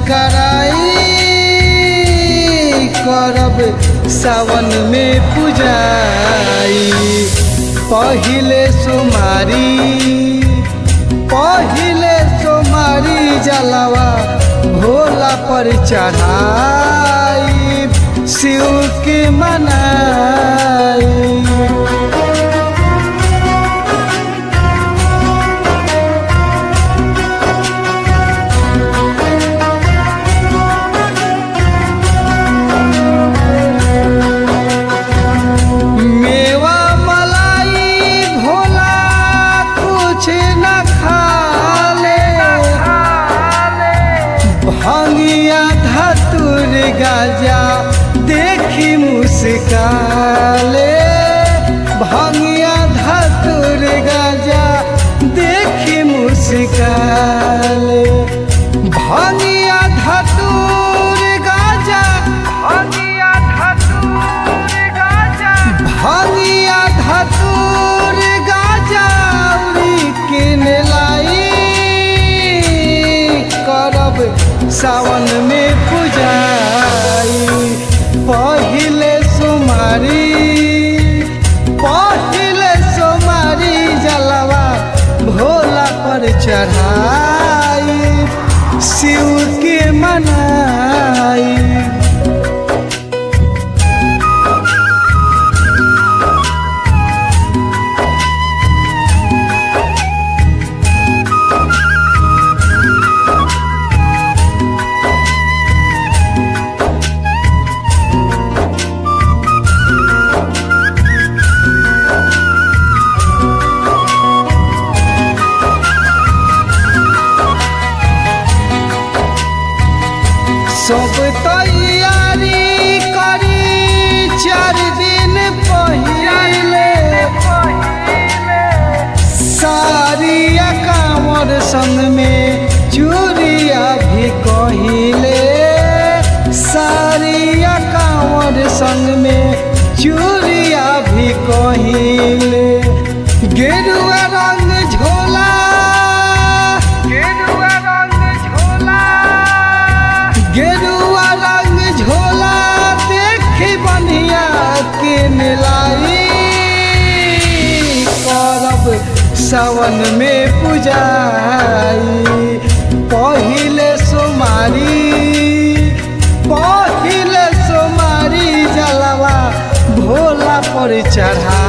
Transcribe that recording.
कराई करब सावन में पूजाई। पहिले सोमारी जलवा भोला पर चढ़ाई शिव के मनाई। भंगिया धतुर गाजा देखी मुस्काले। भंगिया धतुर गाजा देखी मुस्काले। भंगिया धतुर गाजा भंगिया धतुर गाजा किन लाई करब सावन में पूजाई। पहिले सोमारी जलवा भोला पर चढ़ाई शिव के मनाई। सब तैयारी करी 4 दिन पहिले। सारिया कांवर संग में चूड़िया भी कहिले। सारिया कांवर संग में चूड़िया भी कहिले। गेरुआ रंग झोला देखी बनिया के लाई करब सावन में पूजाई। पहिले सोमारी जलवा भोला पर चढ़ा